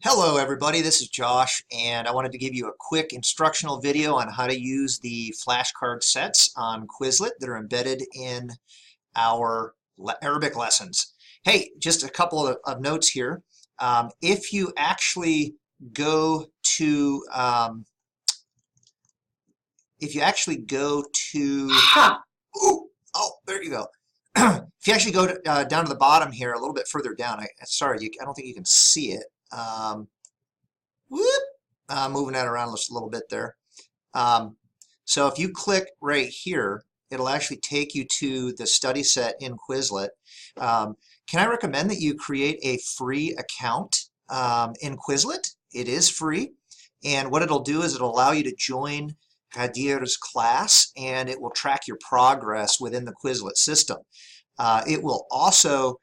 Hello everybody, this is Josh and I wanted to give you a quick instructional video on how to use the flashcard sets on Quizlet that are embedded in our Arabic lessons. Hey, just a couple of notes here. If you actually go to Ha! oh, there you go. If you actually go down to the bottom here, a little bit further down, I don't think you can see it. Whoop, moving that around just a little bit there. So if you click right here, it'll actually take you to the study set in Quizlet. Can I recommend that you create a free account in Quizlet? It is free, and what it'll do is it'll allow you to join Ghadir's class, and it will track your progress within the Quizlet system. It will also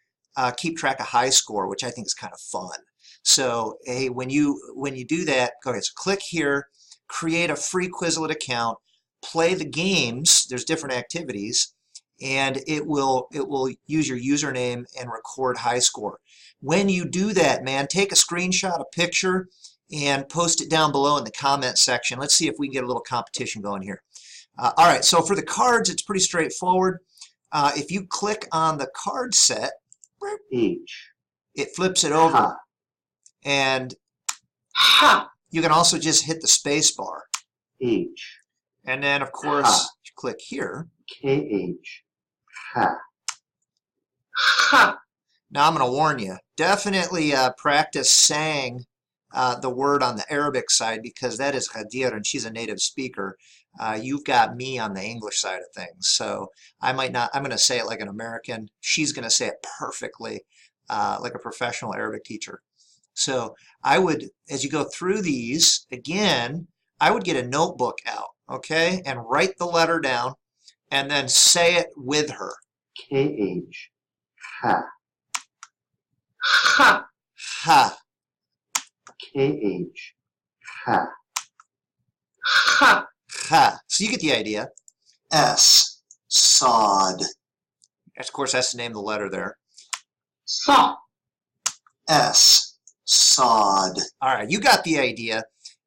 keep track of high score, which I think is kind of fun. So hey, when you do that, go ahead. So click here, create a free Quizlet account, play the games. There's different activities, and it will use your username and record high score. When you do that, man, take a screenshot, a picture, and post it down below in the comment section. Let's see if we can get a little competition going here. All right, so for the cards, it's pretty straightforward. If you click on the card set, it flips it over. Ha! And Ha! you can also just hit the space bar. H. And then, of course, you click here. KH. Ha. Ha! Now, I'm going to warn you. Definitely practice saying the word on the Arabic side, because that is Ghadir, and she's a native speaker. You've got me on the English side of things. So I'm going to say it like an American. She's going to say it perfectly like a professional Arabic teacher. So I would, as you go through these, again, I would get a notebook out, okay, and write the letter down and then say it with her. KH. Ha. Ha. Ha. KH. Ha. Ha. Ha. So you get the idea. S. Sod. Of course, that's the name of the letter there. Sa. S. Sod. All right, you got the idea.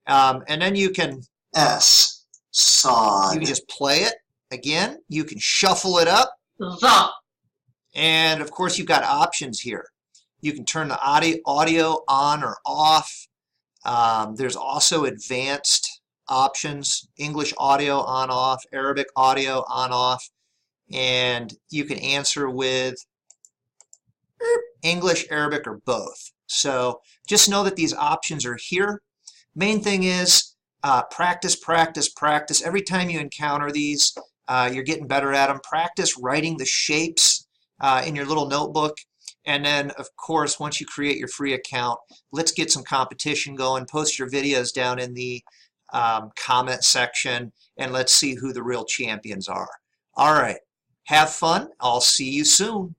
And then you can S. Sod. you can just play it again. You can shuffle it up. The. And of course, you've got options here. You can turn the audio on or off. There's also advanced options, English audio on off, Arabic audio on off, and you can answer with English, Arabic, or both. So just know that these options are here. Main thing is practice, practice, practice. Every time you encounter these, you're getting better at them. Practice writing the shapes in your little notebook. And then, of course, once you create your free account, let's get some competition going. Post your videos down in the comment section, and let's see who the real champions are. All right. Have fun. I'll see you soon.